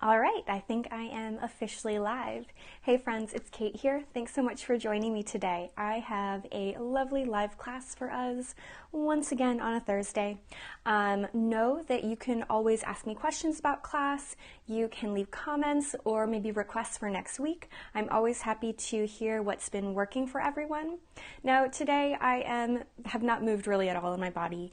All right, I think I am officially live. Hey friends, it's Kate here. Thanks so much for joining me today. I have a lovely live class for us once again on a Thursday. Know that you can always ask me questions about class. You can leave comments or maybe requests for next week. I'm always happy to hear what's been working for everyone. Now today I have not moved really at all in my body,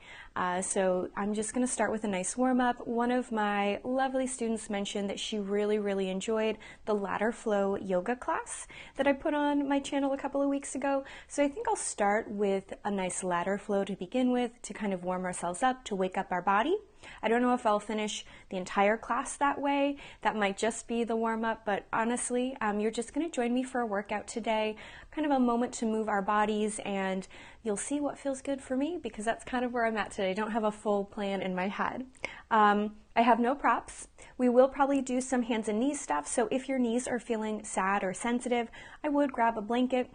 so I'm just going to start with a nice warm-up. One of my lovely students mentioned that she really enjoyed the ladder flow yoga class that I put on my channel a couple of weeks ago. So I think I'll start with a nice ladder flow to begin with, to kind of warm ourselves up, to wake up our body. I don't know if I'll finish the entire class that way. That might just be the warm-up, but honestly, you're just going to join me for a workout today, kind of a moment to move our bodies, and you'll see what feels good for me, because that's kind of where I'm at today. I don't have a full plan in my head. I have no props. We will probably do some hands and knees stuff, so if your knees are feeling sad or sensitive, I would grab a blanket,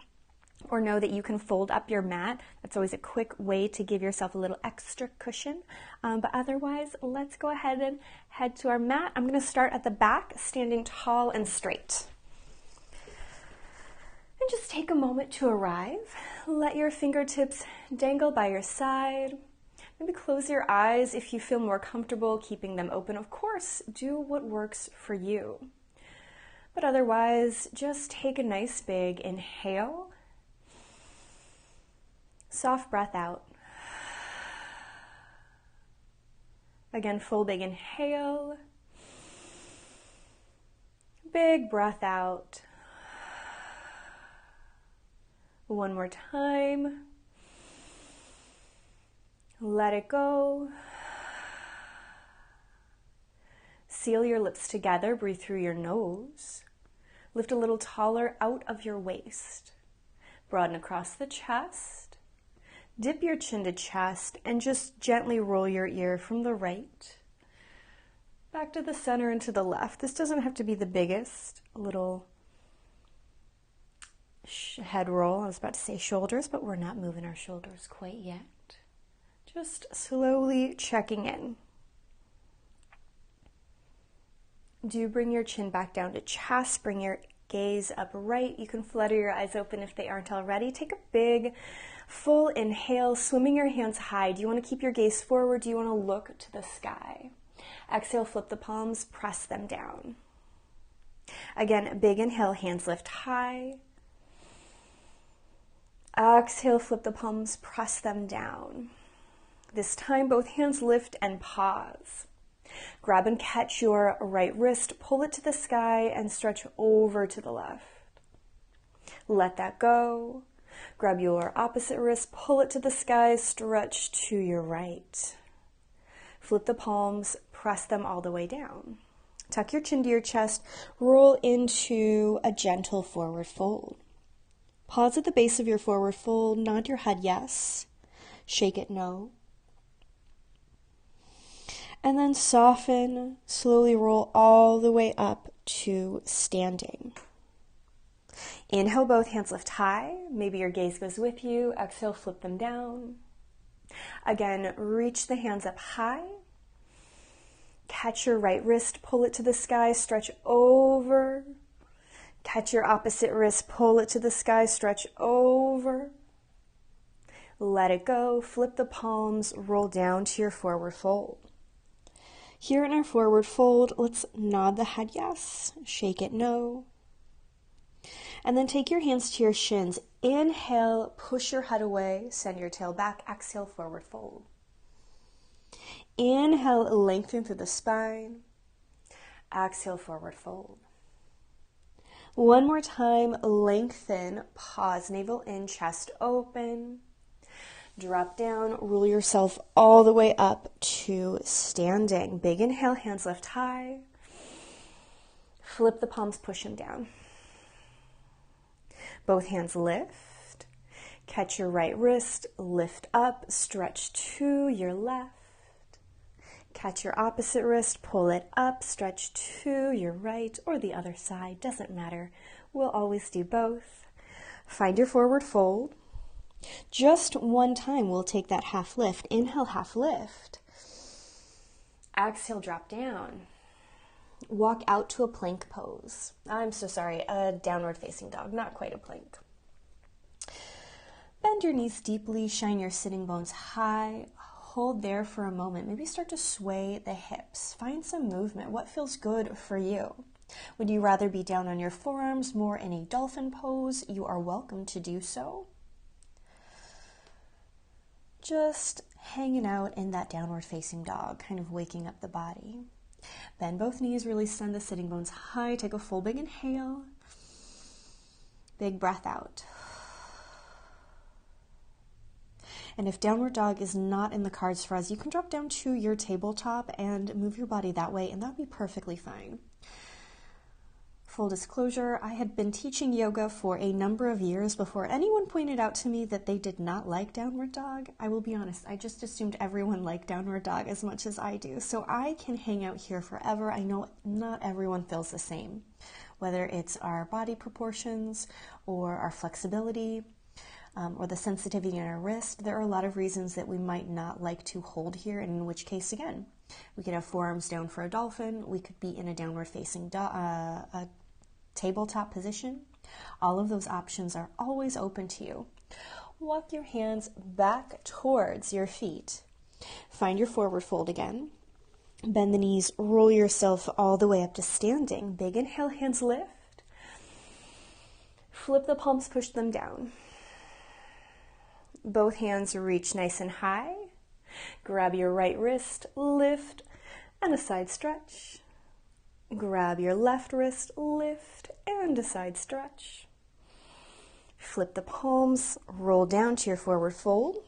or know that you can fold up your mat. That's always a quick way to give yourself a little extra cushion. But otherwise, let's go ahead and head to our mat. I'm going to start at the back, standing tall and straight. And just take a moment to arrive. Let your fingertips dangle by your side. Maybe close your eyes if you feel more comfortable keeping them open. Of course, do what works for you. But otherwise, just take a nice big inhale. Soft breath out. Again, full big inhale. Big breath out. One more time. Let it go. Seal your lips together. Breathe through your nose. Lift a little taller out of your waist. Broaden across the chest. Dip your chin to chest and just gently roll your ear from the right back to the center and to the left. This doesn't have to be the biggest. A little head roll. I was about to say shoulders, but we're not moving our shoulders quite yet. Just slowly checking in. Do bring your chin back down to chest. Bring your gaze upright. You can flutter your eyes open if they aren't already. Take a big full inhale, swimming your hands high. Do you want to keep your gaze forward? Do you want to look to the sky? Exhale, flip the palms, press them down. Again, a big inhale, hands lift high. Exhale, flip the palms, press them down. This time, both hands lift and pause. Grab and catch your right wrist, pull it to the sky, and stretch over to the left. Let that go. Grab your opposite wrist, pull it to the sky, stretch to your right. Flip the palms, press them all the way down. Tuck your chin to your chest, roll into a gentle forward fold. Pause at the base of your forward fold, nod your head yes, shake it no. And then soften, slowly roll all the way up to standing. Inhale, both hands lift high. Maybe your gaze goes with you. Exhale, flip them down. Again, reach the hands up high. Catch your right wrist, pull it to the sky, stretch over. Catch your opposite wrist, pull it to the sky, stretch over. Let it go. Flip the palms, roll down to your forward fold. Here in our forward fold, let's nod the head yes, shake it no. And then take your hands to your shins. Inhale, push your head away, send your tail back. Exhale, forward fold. Inhale, lengthen through the spine. Exhale, forward fold. One more time, lengthen, pause, navel in, chest open. Drop down, roll yourself all the way up to standing. Big inhale, hands lift high. Flip the palms, push them down. Both hands lift. Catch your right wrist, lift up, stretch to your left. Catch your opposite wrist, pull it up, stretch to your right or the other side, doesn't matter. We'll always do both. Find your forward fold. Just one time we'll take that half lift. Inhale, half lift. Exhale, drop down. Walk out to a plank pose. I'm so sorry, a downward facing dog, not quite a plank. Bend your knees deeply, shine your sitting bones high. Hold there for a moment. Maybe start to sway the hips. Find some movement. What feels good for you? Would you rather be down on your forearms, more in a dolphin pose? You are welcome to do so. Just hanging out in that downward facing dog, kind of waking up the body. Bend both knees, really send the sitting bones high. Take a full big inhale. Big breath out. And if downward dog is not in the cards for us, you can drop down to your tabletop and move your body that way, and that'd be perfectly fine. Full disclosure, I had been teaching yoga for a number of years before anyone pointed out to me that they did not like downward dog. I will be honest, I just assumed everyone liked downward dog as much as I do. So I can hang out here forever. I know not everyone feels the same, whether it's our body proportions or our flexibility or the sensitivity in our wrist. There are a lot of reasons that we might not like to hold here, and in which case, again, we could have forearms down for a dolphin. We could be in a downward facing tabletop position. All of those options are always open to you. Walk your hands back towards your feet. Find your forward fold again. Bend the knees, roll yourself all the way up to standing. Big inhale, hands lift. Flip the palms, push them down. Both hands reach nice and high. Grab your right wrist, lift, and a side stretch. Grab your left wrist, lift, and a side stretch. Flip the palms, roll down to your forward fold.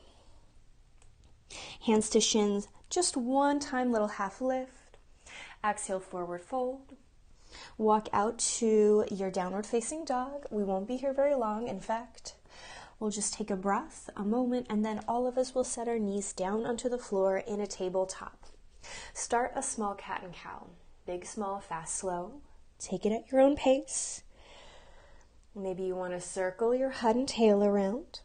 Hands to shins, just one time, little half lift. Exhale, forward fold. Walk out to your downward facing dog. We won't be here very long. In fact, we'll just take a breath, a moment, and then all of us will set our knees down onto the floor in a tabletop. Start a small cat and cow. Big, small, fast, slow. Take it at your own pace. Maybe you want to circle your head and tail around.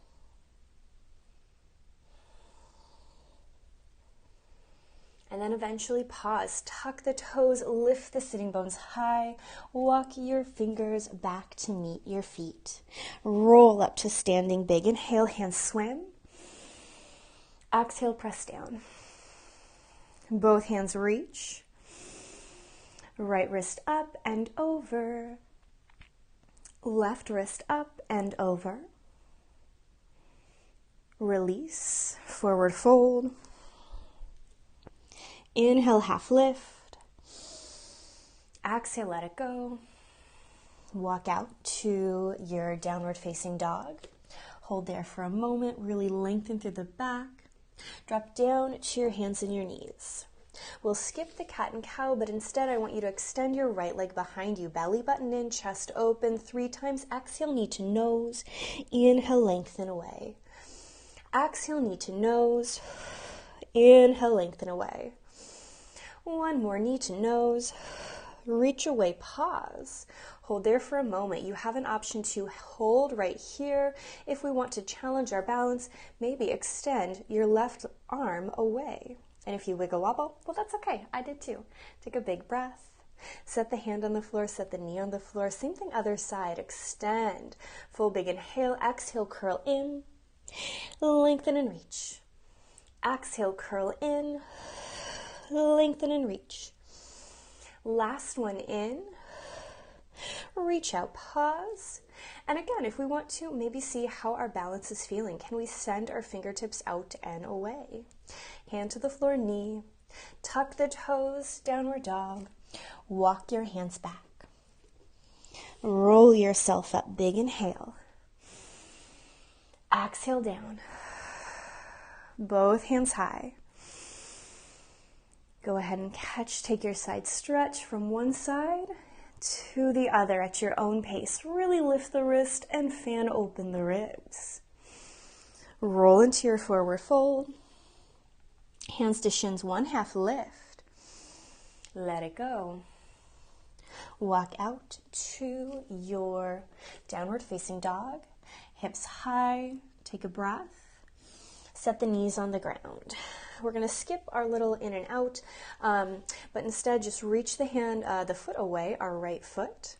And then eventually pause. Tuck the toes, lift the sitting bones high. Walk your fingers back to meet your feet. Roll up to standing. Big inhale, hands swim. Exhale, press down. Both hands reach. Right wrist up and over. Left wrist up and over. Release. Forward fold. Inhale, half lift. Exhale, let it go. Walk out to your downward facing dog. Hold there for a moment. Really lengthen through the back. Drop down to your hands and your knees. We'll skip the cat and cow, but instead I want you to extend your right leg behind you. Belly button in, chest open 3 times. Exhale, knee to nose. Inhale, lengthen away. Exhale, knee to nose. Inhale, lengthen away. One more, knee to nose. Reach away, pause. Hold there for a moment. You have an option to hold right here. If we want to challenge our balance, maybe extend your left arm away. And if you wiggle wobble, well, that's okay. I did too. Take a big breath. Set the hand on the floor, set the knee on the floor. Same thing other side. Extend. Full big inhale. Exhale, curl in. Lengthen and reach. Exhale, curl in. Lengthen and reach. Last one in. Reach out, pause. And again, if we want to maybe see how our balance is feeling, can we send our fingertips out and away? Hand to the floor, knee. Tuck the toes, downward dog. Walk your hands back. Roll yourself up, big inhale. Exhale down. Both hands high. Go ahead and take your side stretch from one side to the other at your own pace. Really lift the wrist and fan open the ribs. Roll into your forward fold. Hands to shins, one half lift. Let it go. Walk out to your downward facing dog. Hips high. Take a breath. Set the knees on the ground. we're going to skip our little in and out, but instead just reach the foot away, our right foot.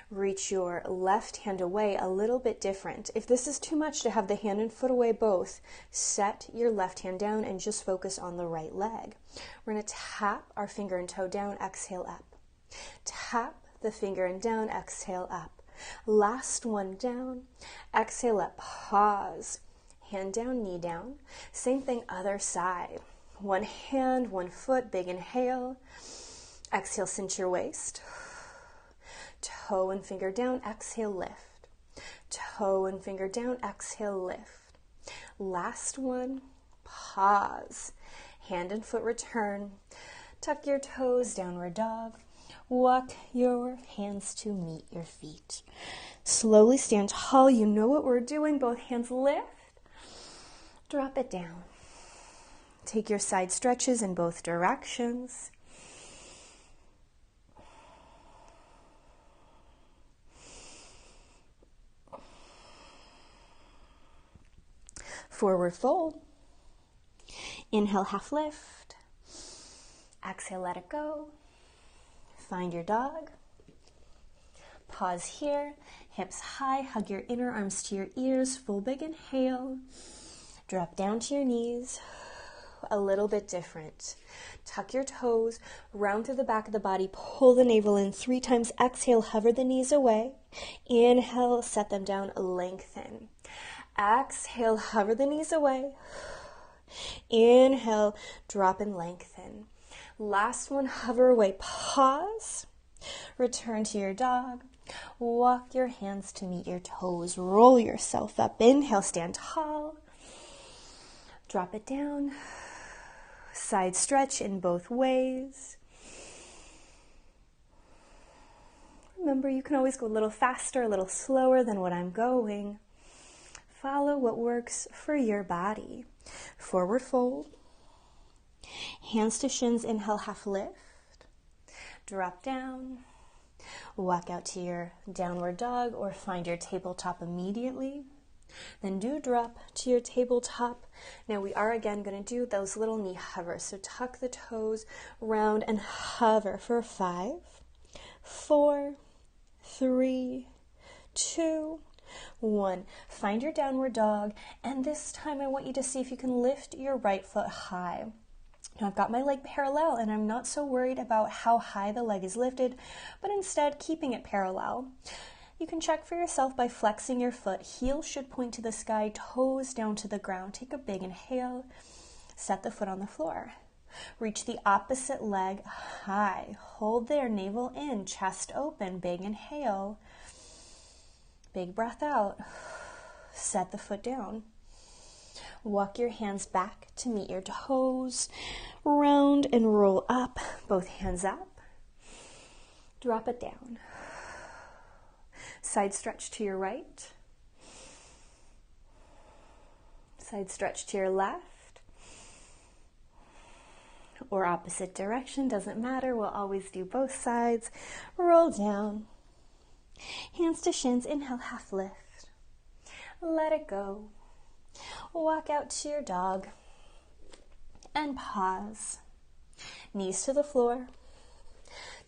Reach your left hand away, a little bit different. If this is too much to have the hand and foot away both, set your left hand down and just focus on the right leg. We're going to tap our finger and toe down, exhale up. Tap the finger and down, exhale up. Last one down, exhale up, pause. Hand down, knee down. Same thing, other side. One hand, one foot, big inhale. Exhale, cinch your waist. Toe and finger down, exhale, lift. Toe and finger down, exhale, lift. Last one, pause. Hand and foot return. Tuck your toes, downward dog. Walk your hands to meet your feet. Slowly stand tall. You know what we're doing. Both hands lift. Drop it down. Take your side stretches in both directions. Forward fold. Inhale, half lift. Exhale, let it go. Find your dog. Pause here. Hips high. Hug your inner arms to your ears. Full big inhale. Drop down to your knees. A little bit different. Tuck your toes. Round through the back of the body. Pull the navel in 3 times. Exhale, hover the knees away. Inhale, set them down. Lengthen. Exhale, hover the knees away. Inhale, drop and lengthen. Last one, hover away. Pause. Return to your dog. Walk your hands to meet your toes. Roll yourself up. Inhale, stand tall. Drop it down. Side stretch in both ways. Remember, you can always go a little faster, a little slower than what I'm going. Follow what works for your body. Forward fold. Hands to shins, inhale, half lift. Drop down. Walk out to your downward dog or find your tabletop immediately. Then do drop to your tabletop. Now we are again going to do those little knee hovers. So tuck the toes, round and hover for 5, 4, 3, 2, 1. Find your downward dog, and this time I want you to see if you can lift your right foot high. Now I've got my leg parallel, and I'm not so worried about how high the leg is lifted, but instead keeping it parallel. You can check for yourself by flexing your foot. Heel should point to the sky, toes down to the ground. Take a big inhale. Set the foot on the floor. Reach the opposite leg high. Hold there, navel in, chest open, big inhale. Big breath out. Set the foot down. Walk your hands back to meet your toes. Round and roll up. Both hands up. Drop it down. Side stretch to your right. Side stretch to your left. Or opposite direction, doesn't matter. We'll always do both sides. Roll down. Hands to shins, inhale, half lift. Let it go. Walk out to your dog and pause. Knees to the floor.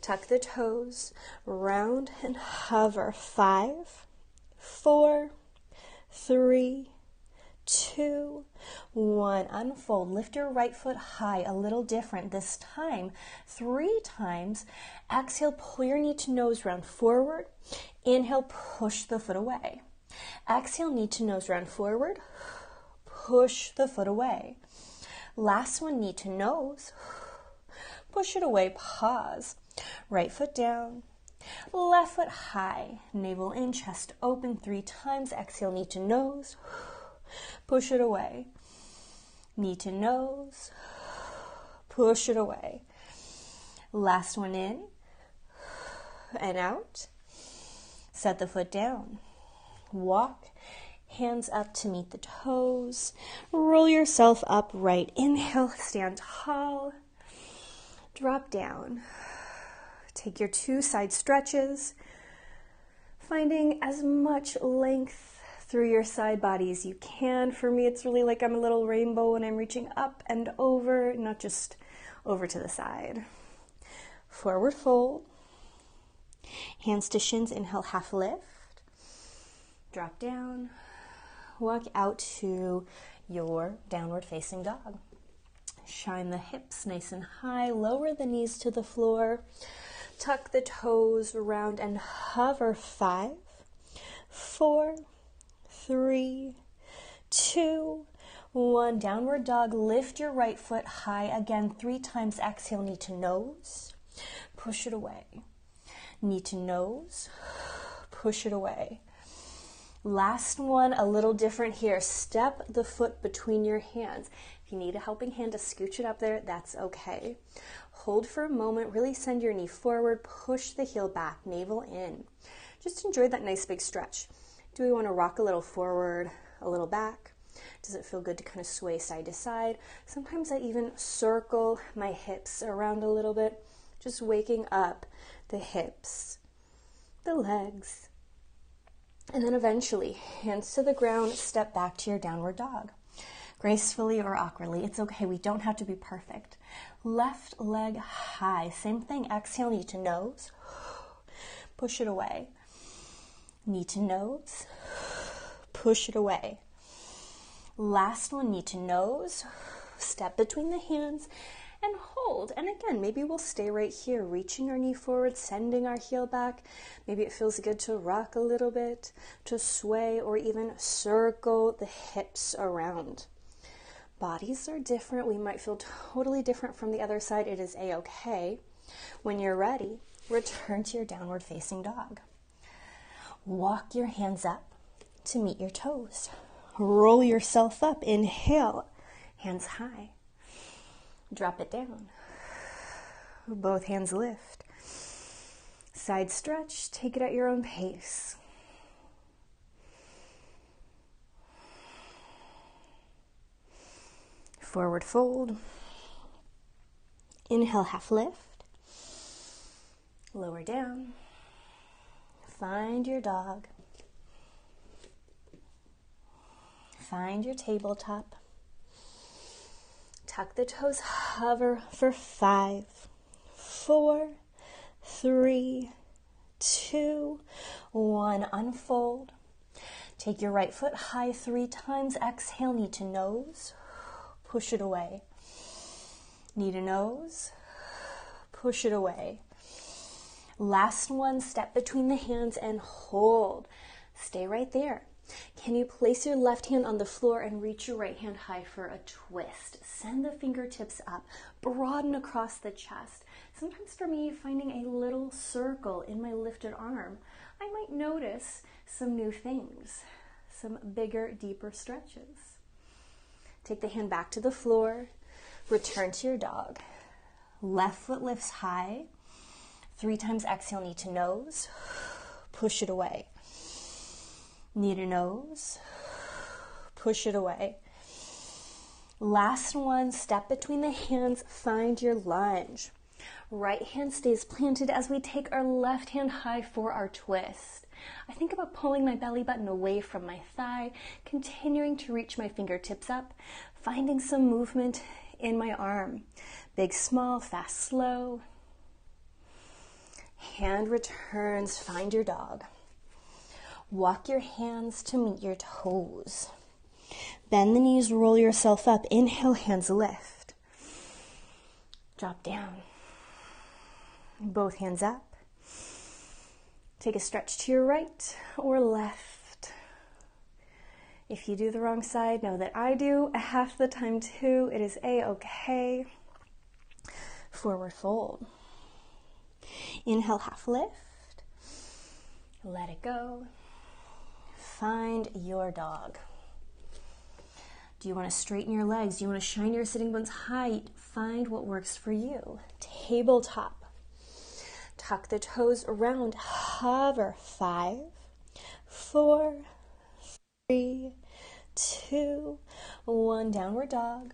Tuck the toes, round and hover. 5, 4, 3, 2, 1. Unfold. Lift your right foot high, a little different this time. 3 times. Exhale, pull your knee to nose round forward. Inhale, push the foot away. Exhale, knee to nose round forward. Push the foot away. Last one, knee to nose. Push it away, pause. Right foot down. Left foot high. Navel in, chest open 3 times. Exhale, knee to nose. Push it away. Knee to nose. Push it away. Last one in and out. Set the foot down. Walk. Hands up to meet the toes. Roll yourself upright. Inhale, stand tall. Drop down. Take your 2 side stretches, finding as much length through your side body as you can. For me, it's really like I'm a little rainbow and I'm reaching up and over, not just over to the side. Forward fold. Hands to shins, inhale, half lift. Drop down. Walk out to your downward facing dog. Shine the hips nice and high. Lower the knees to the floor. Tuck the toes around and hover. 5, 4, 3, 2, 1. Downward dog. Lift your right foot high. Again, 3 times. Exhale, knee to nose. Push it away. Knee to nose. Push it away. Last one, a little different here. Step the foot between your hands. If you need a helping hand to scooch it up there, that's okay. Hold for a moment. Really send your knee forward. Push the heel back. Navel in. Just enjoy that nice big stretch. Do we want to rock a little forward, a little back? Does it feel good to kind of sway side to side? Sometimes I even circle my hips around a little bit, just waking up the hips, the legs. And then eventually, hands to the ground, step back to your downward dog. Gracefully or awkwardly, it's okay. We don't have to be perfect. Left leg high. Same thing. Exhale, knee to nose. Push it away. Knee to nose. Push it away. Last one, knee to nose. Step between the hands and hold. And again, maybe we'll stay right here, reaching our knee forward, sending our heel back. Maybe it feels good to rock a little bit, to sway, or even circle the hips around. Bodies are different. We might feel totally different from the other side. It is a-okay. When you're ready, return to your downward facing dog. Walk your hands up to meet your toes. Roll yourself up. Inhale, hands high. Drop it down. Both hands lift. Side stretch. Take it at your own pace. Forward fold. Inhale, half lift. Lower down. Find your dog. Find your tabletop. Tuck the toes, hover for 5, 4, 3, 2, 1. Unfold. Take your right foot high 3 times. Exhale, knee to nose. Push it away. Knee to nose. Push it away. Last one, step between the hands and hold. Stay right there. Can you place your left hand on the floor and reach your right hand high for a twist? Send the fingertips up, broaden across the chest. Sometimes for me, finding a little circle in my lifted arm, I might notice some new things, some bigger, deeper stretches. Take the hand back to the floor, return to your dog. Left foot lifts high, 3 times exhale, knee to nose, push it away. Knee to nose, push it away. Last one, step between the hands, find your lunge. Right hand stays planted as we take our left hand high for our twist. I think about pulling my belly button away from my thigh, continuing to reach my fingertips up, finding some movement in my arm. Big, small, fast, slow. Hand returns, find your dog. Walk your hands to meet your toes. Bend the knees, roll yourself up. Inhale, hands lift. Drop down. Both hands up. Take a stretch to your right or left. If you do the wrong side, know that I do half the time too. It is a-okay. Forward fold. Inhale, half lift. Let it go. Find your dog. Do you want to straighten your legs? Do you want to shine your sitting bones high? Find what works for you. Tabletop. Tuck the toes around. Hover. 5, 4, 3, 2, 1. Downward dog.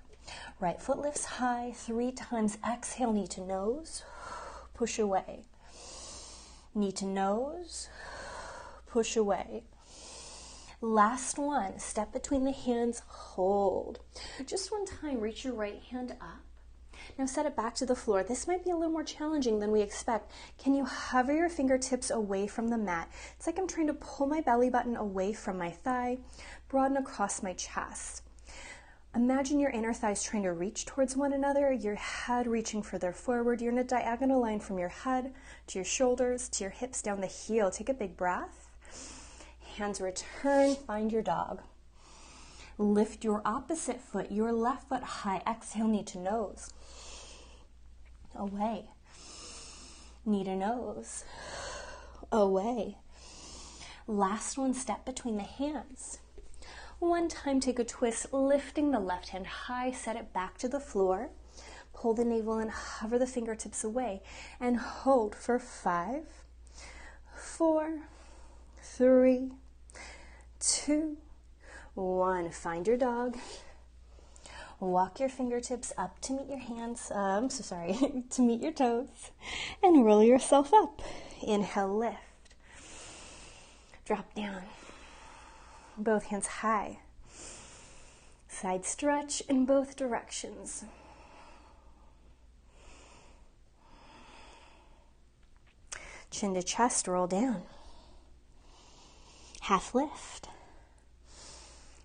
Right foot lifts high 3 times. Exhale, knee to nose. Push away. Knee to nose. Push away. Last one, step between the hands, hold. Just one time, reach your right hand up. Now set it back to the floor. This might be a little more challenging than we expect. Can you hover your fingertips away from the mat? It's like I'm trying to pull my belly button away from my thigh, broaden across my chest. Imagine your inner thighs trying to reach towards one another, your head reaching further forward. You're in a diagonal line from your head to your shoulders, to your hips, down the heel. Take a big breath. Hands return, find your dog. Lift your opposite foot, your left foot high. Exhale, knee to nose. Away. Knee to nose. Away. Last one, step between the hands. One time, take a twist, lifting the left hand high, set it back to the floor. Pull the navel and hover the fingertips away. And hold for 5, 4, 3, 2, 1. Find your dog. Walk your fingertips up to meet your hands, to meet your toes, and roll yourself up. Inhale, lift. Drop down. Both hands high. Side stretch in both directions. Chin to chest, roll down. Half lift.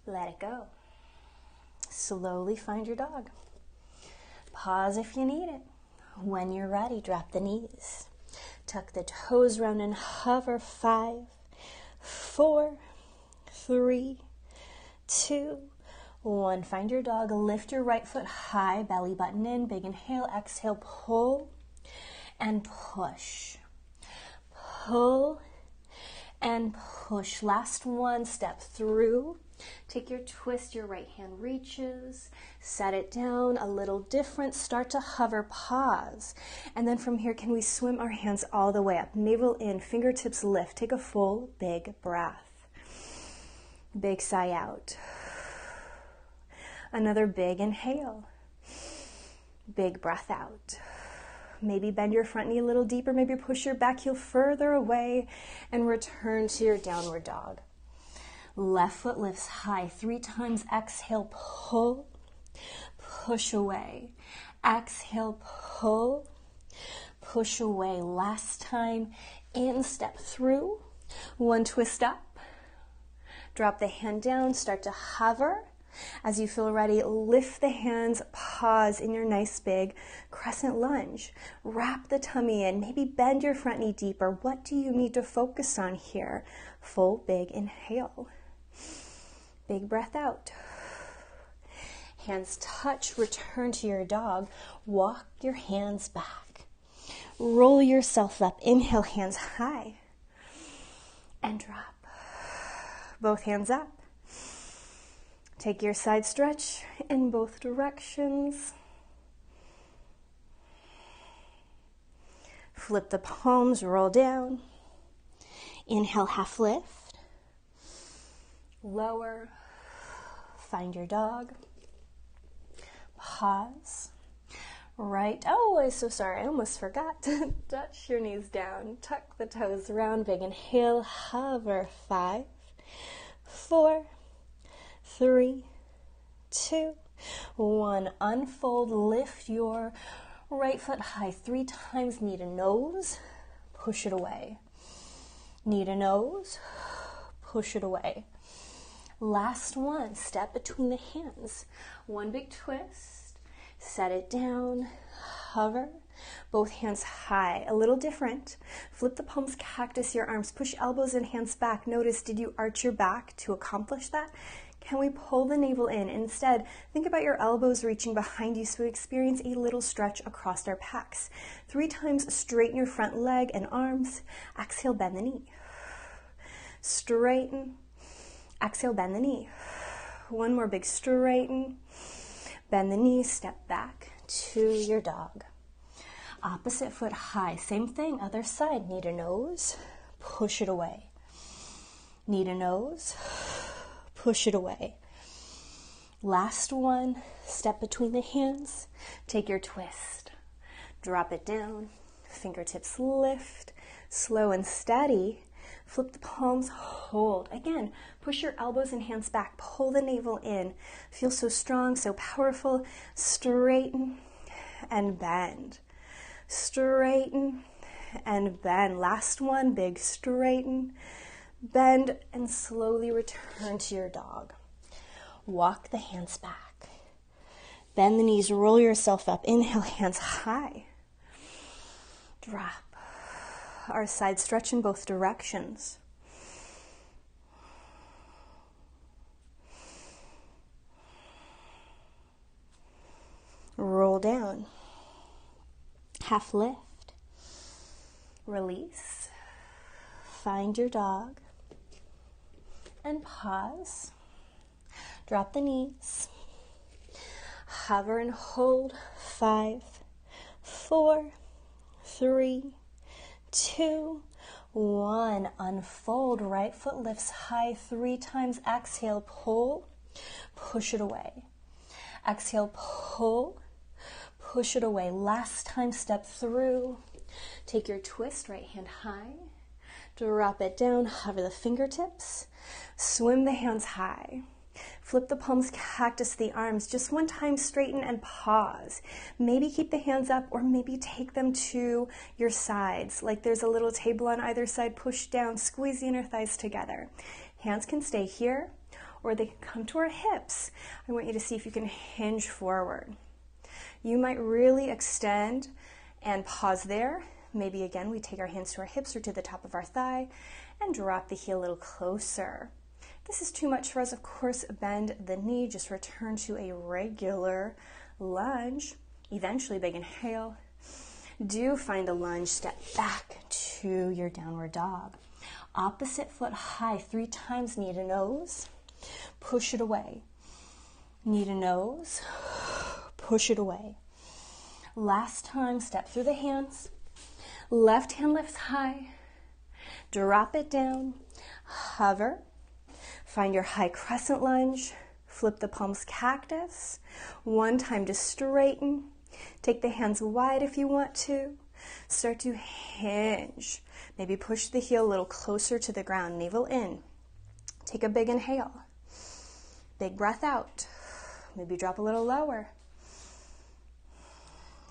Let it go. Slowly find your dog. Pause if you need it. When you're ready, drop the knees. Tuck the toes round and hover. 5, 4, 3, 2, 1. Find your dog. Lift your right foot high, belly button in. Big inhale, exhale, pull and push. Pull and push. Last one, step through. Take your twist, your right hand reaches, set it down, a little different, start to hover, pause. And then from here, can we swim our hands all the way up? Navel in, fingertips lift, take a full big breath. Big sigh out. Another big inhale. Big breath out. Maybe bend your front knee a little deeper, maybe push your back heel further away and return to your downward dog. Left foot lifts high 3 times. Exhale, pull, push away. Exhale, pull, push away. Last time, in, step through. One twist up. Drop the hand down, start to hover. As you feel ready, lift the hands, pause in your nice big crescent lunge. Wrap the tummy in, maybe bend your front knee deeper. What do you need to focus on here? Full big inhale. Big breath out. Hands touch, return to your dog. Walk your hands back. Roll yourself up. Inhale, hands high. And drop. Both hands up. Take your side stretch in both directions. Flip the palms, roll down. Inhale, half lift. Lower. Find your dog. Pause. Right. Oh, I'm so sorry. I almost forgot to touch your knees down. Tuck the toes around. Big inhale. Hover. 5, 4, 3, 2, 1. Unfold. Lift your right foot high 3 times. Knee to nose. Push it away. Knee to nose. Push it away. Last one. Step between the hands. One big twist. Set it down. Hover. Both hands high. A little different. Flip the palms, cactus your arms. Push elbows and hands back. Notice, did you arch your back to accomplish that? Can we pull the navel in? Instead, think about your elbows reaching behind you so we experience a little stretch across our pecs. 3 times, straighten your front leg and arms. Exhale, bend the knee. Straighten. Exhale, bend the knee. One more big straighten. Bend the knee, step back to your dog. Opposite foot high. Same thing, other side. Knee to nose. Push it away. Knee to nose. Push it away. Last one, step between the hands. Take your twist. Drop it down. Fingertips lift. Slow and steady. Flip the palms, hold. Again, push your elbows and hands back. Pull the navel in. Feel so strong, so powerful. Straighten and bend. Straighten and bend. Last one, big straighten, bend, and slowly return to your dog. Walk the hands back. Bend the knees, roll yourself up. Inhale, hands high. Drop. Our side stretch in both directions. Roll down. Half lift. Release. Find your dog. And pause. Drop the knees. Hover and hold. 5, 4, 3, 2, 1. Unfold. Right foot lifts high 3 times. Exhale, pull. Push it away. Exhale, pull. Push it away. Last time, step through. Take your twist, right hand high. Drop it down. Hover the fingertips. Swim the hands high. Flip the palms, cactus the arms. Just one time, straighten and pause. Maybe keep the hands up or maybe take them to your sides. Like there's a little table on either side. Push down, squeeze the inner thighs together. Hands can stay here or they can come to our hips. I want you to see if you can hinge forward. You might really extend and pause there. Maybe again, we take our hands to our hips or to the top of our thigh and drop the heel a little closer. If this is too much for us, of course, bend the knee. Just return to a regular lunge. Eventually, big inhale. Do find a lunge. Step back to your downward dog. Opposite foot high 3 times, knee to nose. Push it away. Knee to nose. Push it away. Last time, step through the hands. Left hand lifts high. Drop it down. Hover. Find your high crescent lunge. Flip the palms, cactus. One time to straighten. Take the hands wide if you want to. Start to hinge. Maybe push the heel a little closer to the ground. Navel in. Take a big inhale. Big breath out. Maybe drop a little lower.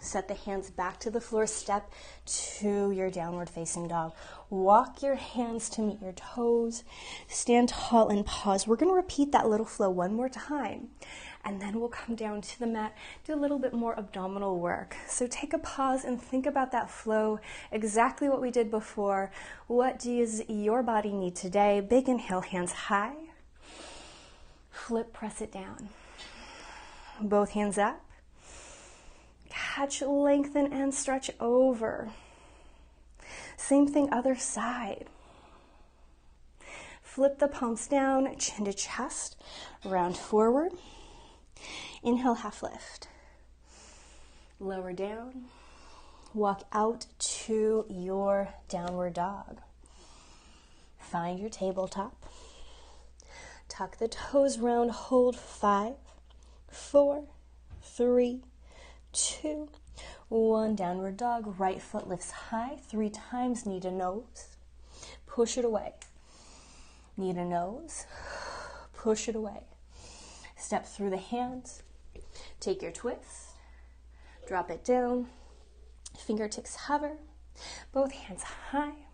Set the hands back to the floor. Step to your downward facing dog. Walk your hands to meet your toes. Stand tall and pause. We're going to repeat that little flow one more time. And then we'll come down to the mat, do a little bit more abdominal work. So take a pause and think about that flow, exactly what we did before. What does your body need today? Big inhale, hands high. Flip, press it down. Both hands up. Catch, lengthen, and stretch over. Same thing, other side. Flip the palms down, chin to chest, round forward. Inhale, half lift. Lower down. Walk out to your downward dog. Find your tabletop. Tuck the toes round, hold 5, 4, 3, 2, 1. Downward dog. Right foot lifts high 3 times, knee to nose. Push it away. Knee to nose. Push it away. Step through the hands. Take your twist. Drop it down. Fingertips hover. Both hands high.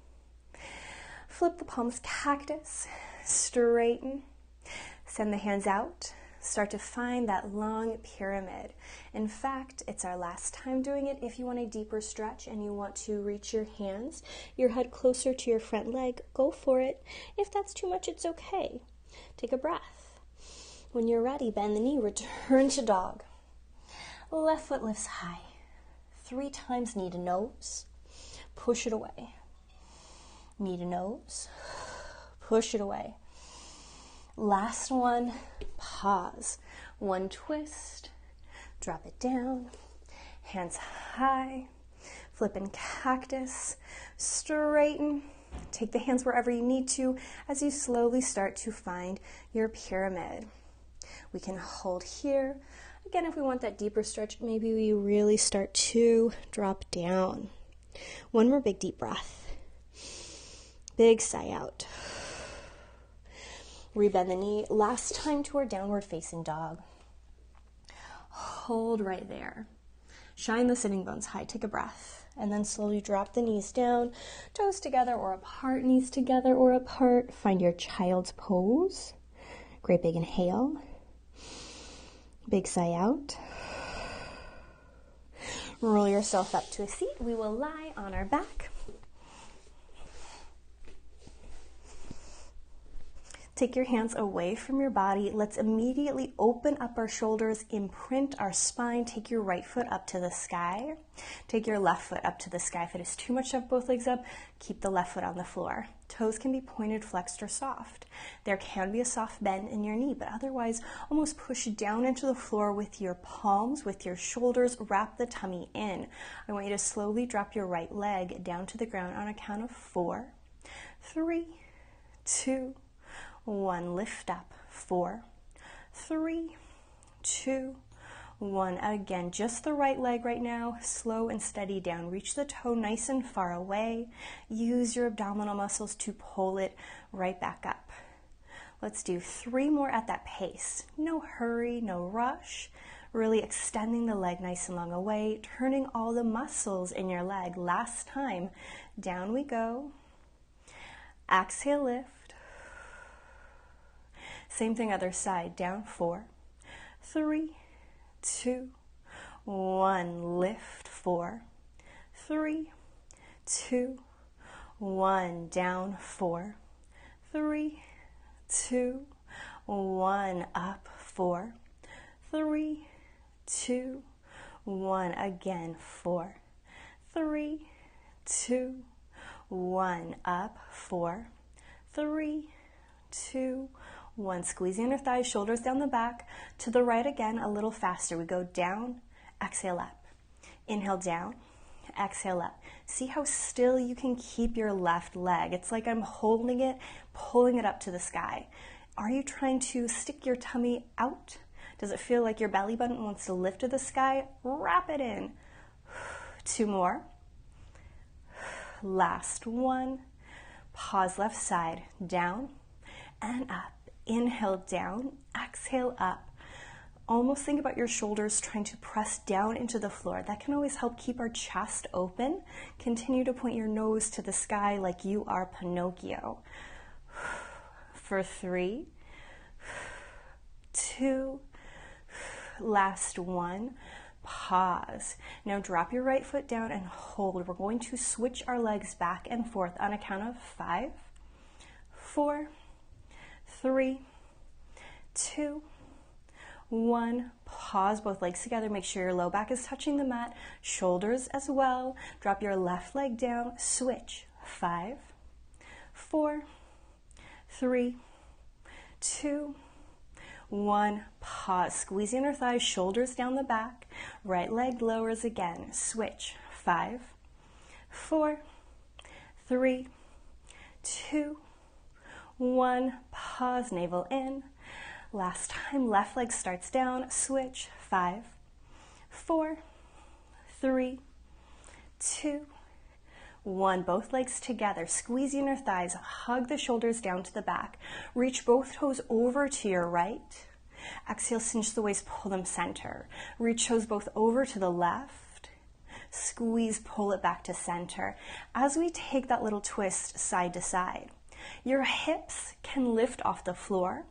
Flip the palms, cactus. Straighten. Send the hands out. Start to find that long pyramid. In fact, it's our last time doing it. If you want a deeper stretch and you want to reach your hands, your head closer to your front leg, go for it. If that's too much, it's okay. Take a breath. When you're ready, bend the knee, return to dog. Left foot lifts high. 3 times, knee to nose. Push it away. Knee to nose. Push it away. Last one, pause. 1 twist, drop it down, hands high, flip and cactus, straighten. Take the hands wherever you need to as you slowly start to find your pyramid. We can hold here. Again, if we want that deeper stretch, maybe we really start to drop down. One more big deep breath. Big sigh out. Rebend the knee. Last time to our downward facing dog. Hold right there. Shine the sitting bones high. Take a breath. And then slowly drop the knees down. Toes together or apart. Knees together or apart. Find your child's pose. Great big inhale. Big sigh out. Roll yourself up to a seat. We will lie on our back. Take your hands away from your body. Let's immediately open up our shoulders, imprint our spine. Take your right foot up to the sky. Take your left foot up to the sky. If it is too much to have both legs up, keep the left foot on the floor. Toes can be pointed, flexed, or soft. There can be a soft bend in your knee, but otherwise, almost push down into the floor with your palms, with your shoulders. Wrap the tummy in. I want you to slowly drop your right leg down to the ground on a count of 4, 3, 2, 1. Lift up. 4, 3, 2, 1. Again, just the right leg right now. Slow and steady down. Reach the toe nice and far away. Use your abdominal muscles to pull it right back up. Let's do 3 more at that pace. No hurry, no rush. Really extending the leg nice and long away. Turning all the muscles in your leg. Last time. Down we go. Exhale, lift. Same thing, other side. Down. 4, 3, 2, 1. Lift. 4, 3, 2, 1. Down. 4, 3, 2, 1. Up. 4, 3, 2, 1. Again. 4, 3, 2, 1. Up. 4, 3, 2, 1. Squeeze the inner thighs, shoulders down the back. To the right again, a little faster. We go down, exhale up. Inhale down, exhale up. See how still you can keep your left leg. It's like I'm holding it, pulling it up to the sky. Are you trying to stick your tummy out? Does it feel like your belly button wants to lift to the sky? Wrap it in. 2 more. Last one. Pause left side, down and up. Inhale down, exhale up. Almost think about your shoulders trying to press down into the floor. That can always help keep our chest open. Continue to point your nose to the sky like you are Pinocchio. For 3, 2, last one. Pause. Now drop your right foot down and hold. We're going to switch our legs back and forth on a count of 5, 4, 3, 2, 1. Pause, both legs together. Make sure your low back is touching the mat. Shoulders as well. Drop your left leg down. Switch. 5, 4, 3, 2, 1. Pause. Squeeze the inner thighs, shoulders down the back. Right leg lowers again. Switch. 5, 4, 3, 2, 1. Pause, navel in. Last time, left leg starts down. Switch. 5, 4, 3, 2, 1. Both legs together. Squeeze the inner thighs. Hug the shoulders down to the back. Reach both toes over to your right. Exhale, cinch the waist, pull them center. Reach toes both over to the left. Squeeze, pull it back to center. As we take that little twist side to side, your hips can lift off the floor.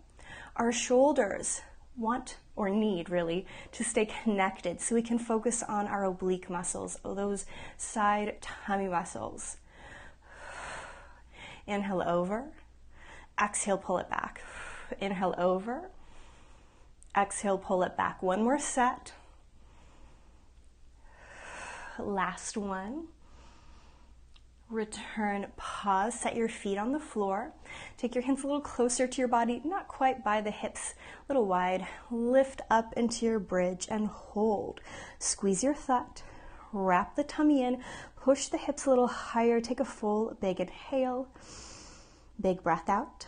Our shoulders want or need really to stay connected so we can focus on our oblique muscles, those side tummy muscles. Inhale over, exhale, pull it back. Inhale over, exhale, pull it back. One more set. Last one. Return, pause, set your feet on the floor. Take your hands a little closer to your body, not quite by the hips, a little wide. Lift up into your bridge and hold. Squeeze your thigh, wrap the tummy in, push the hips a little higher. Take a full big inhale, big breath out.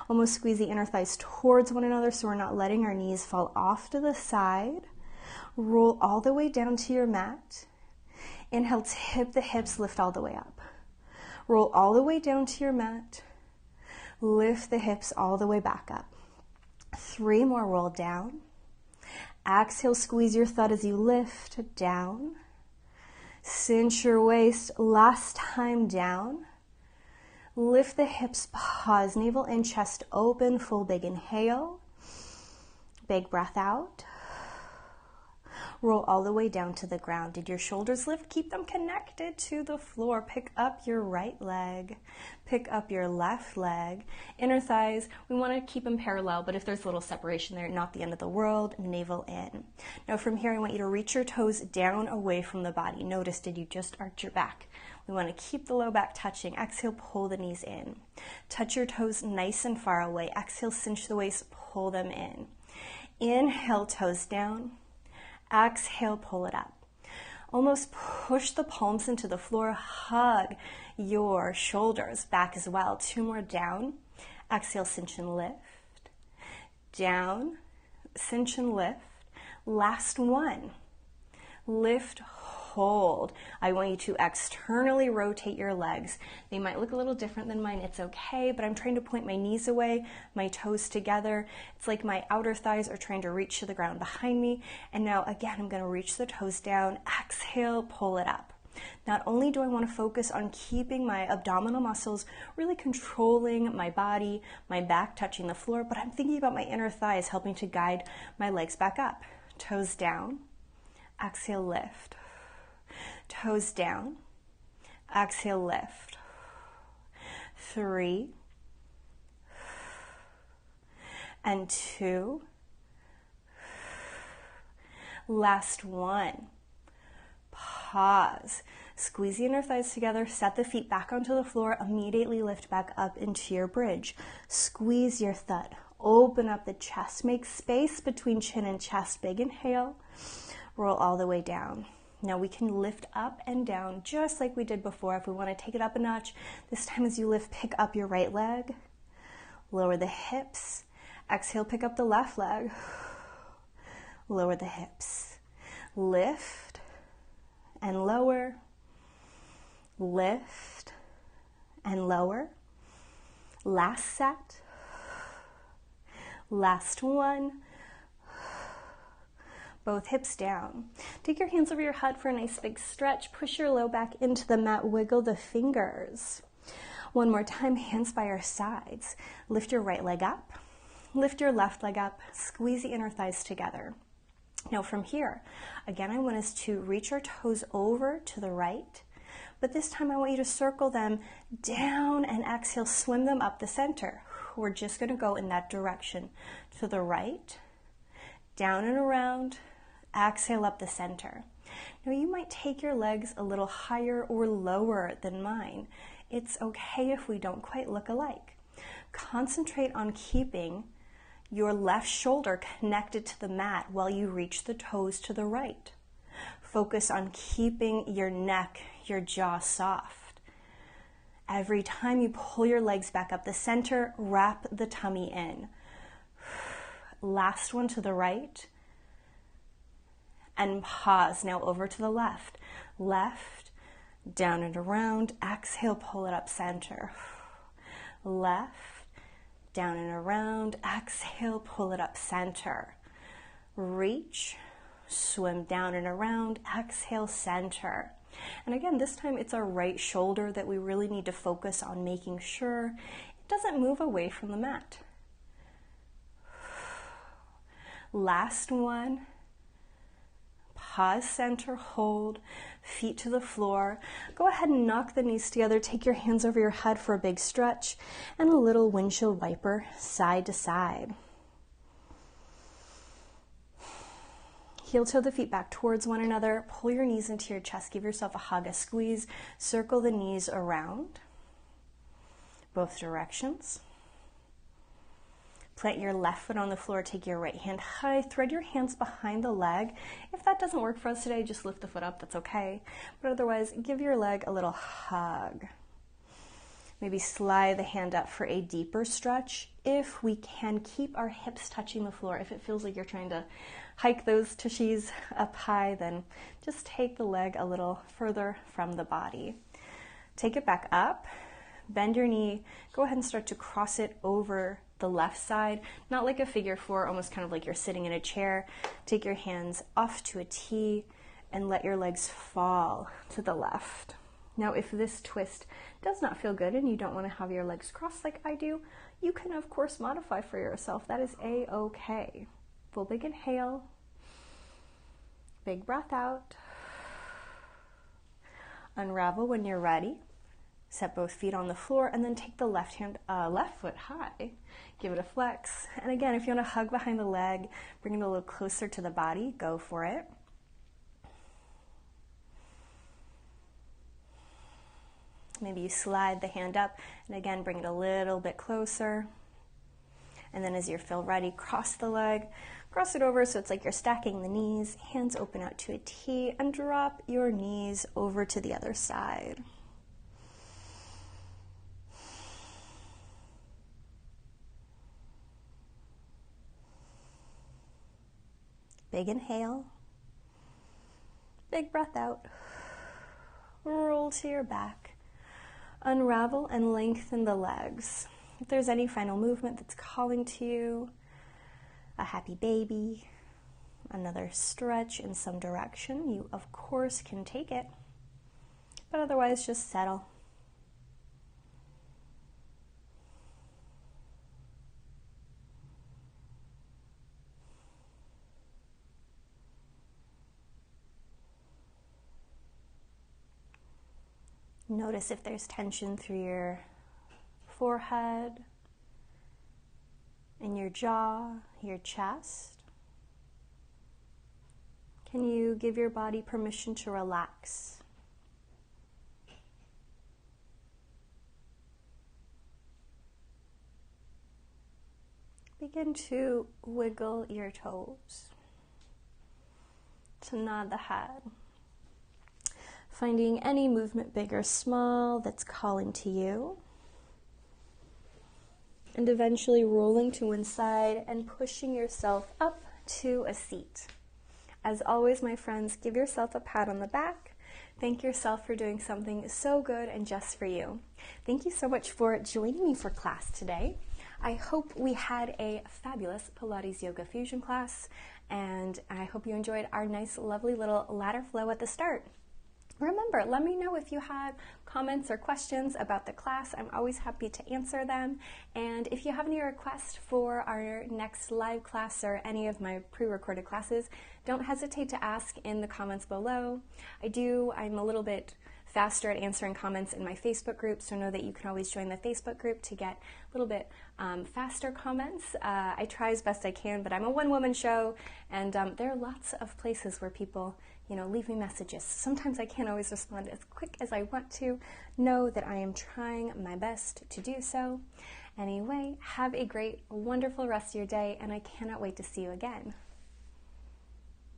Almost squeeze the inner thighs towards one another so we're not letting our knees fall off to the side. Roll all the way down to your mat. Inhale, tip the hips, lift all the way up. Roll all the way down to your mat. Lift the hips all the way back up. 3 more, roll down. Exhale, squeeze your thud as you lift down. Cinch your waist, last time down. Lift the hips, pause, navel in, chest open, full big inhale. Big breath out. Roll all the way down to the ground. Did your shoulders lift? Keep them connected to the floor. Pick up your right leg. Pick up your left leg. Inner thighs, we want to keep them parallel, but if there's a little separation there, not the end of the world. Navel in. Now from here, I want you to reach your toes down away from the body. Notice, did you just arch your back? We want to keep the low back touching. Exhale, pull the knees in. Touch your toes nice and far away. Exhale, cinch the waist, pull them in. Inhale, toes down. Exhale, pull it up. Almost push the palms into the floor. Hug your shoulders back as well. 2 more, down. Exhale, cinch and lift. Down, cinch and lift. Last one. Lift, hold. I want you to externally rotate your legs. They might look a little different than mine. It's okay, but I'm trying to point my knees away, my toes together. It's like my outer thighs are trying to reach to the ground behind me. And now again, I'm going to reach the toes down. Exhale, pull it up. Not only do I want to focus on keeping my abdominal muscles really controlling my body, my back touching the floor, but I'm thinking about my inner thighs helping to guide my legs back up. Toes down. Exhale, lift. Toes down. Exhale, lift. 3 and 2. Last one. Pause. Squeeze the inner thighs together. Set the feet back onto the floor. Immediately lift back up into your bridge. Squeeze your thud. Open up the chest. Make space between chin and chest. Big inhale. Roll all the way down. Now we can lift up and down just like we did before. If we want to take it up a notch, this time as you lift, pick up your right leg. Lower the hips. Exhale, pick up the left leg. Lower the hips. Lift and lower. Lift and lower. Last set. Last one. Both hips down. Take your hands over your head for a nice big stretch. Push your low back into the mat. Wiggle the fingers. One more time, hands by our sides. Lift your right leg up. Lift your left leg up. Squeeze the inner thighs together. Now from here, again, I want us to reach our toes over to the right. But this time I want you to circle them down and exhale, swim them up the center. We're just going to go in that direction. To the right, down and around. Exhale up the center. Now you might take your legs a little higher or lower than mine. It's okay if we don't quite look alike. Concentrate on keeping your left shoulder connected to the mat while you reach the toes to the right. Focus on keeping your neck, your jaw soft. Every time you pull your legs back up the center, wrap the tummy in. Last one to the right. And pause. Now over to the left. Left, down and around. Exhale, pull it up center. Left, down and around. Exhale, pull it up center. Reach, swim down and around. Exhale, center. And again, this time it's our right shoulder that we really need to focus on making sure it doesn't move away from the mat. Last one. Pause, center, hold, feet to the floor. Go ahead and knock the knees together. Take your hands over your head for a big stretch and a little windshield wiper side to side. Heel toe the feet back towards one another. Pull your knees into your chest. Give yourself a hug, a squeeze. Circle the knees around. Both directions. Plant your left foot on the floor, take your right hand high, thread your hands behind the leg. If that doesn't work for us today, just lift the foot up, that's okay. But otherwise, give your leg a little hug. Maybe slide the hand up for a deeper stretch. If we can, keep our hips touching the floor. If it feels like you're trying to hike those tushies up high, then just take the leg a little further from the body. Take it back up, bend your knee, go ahead and start to cross it over the left side, not like a figure four, almost kind of like you're sitting in a chair. Take your hands off to a T and let your legs fall to the left. Now, if this twist does not feel good and you don't want to have your legs crossed like I do, you can of course modify for yourself. That is a-okay. Full big inhale, big breath out. Unravel when you're ready. Set both feet on the floor and then take the left foot high. Give it a flex. And again, if you want to hug behind the leg, bring it a little closer to the body, go for it. Maybe you slide the hand up and again, bring it a little bit closer. And then as you feel ready, cross the leg, cross it over so it's like you're stacking the knees, hands open out to a T, and drop your knees over to the other side. Big inhale, big breath out, roll to your back, unravel and lengthen the legs. If there's any final movement that's calling to you, a happy baby, another stretch in some direction, you of course can take it, but otherwise just settle. Notice if there's tension through your forehead, in your jaw, your chest. Can you give your body permission to relax? Begin to wiggle your toes, to nod the head. Finding any movement, big or small, that's calling to you. And eventually rolling to one side and pushing yourself up to a seat. As always, my friends, give yourself a pat on the back. Thank yourself for doing something so good and just for you. Thank you so much for joining me for class today. I hope we had a fabulous Pilates Yoga Fusion class, and I hope you enjoyed our nice, lovely little ladder flow at the start. Remember, let me know if you had comments or questions about the class. I'm always happy to answer them. And if you have any requests for our next live class or any of my pre-recorded classes, don't hesitate to ask in the comments below. I'm a little bit faster at answering comments in my Facebook group, so know that you can always join the Facebook group to get a little bit faster comments. I try as best I can, but I'm a one-woman show, and there are lots of places where people leave me messages. Sometimes I can't always respond as quick as I want to. Know that I am trying my best to do so. Anyway, have a great, wonderful rest of your day, and I cannot wait to see you again.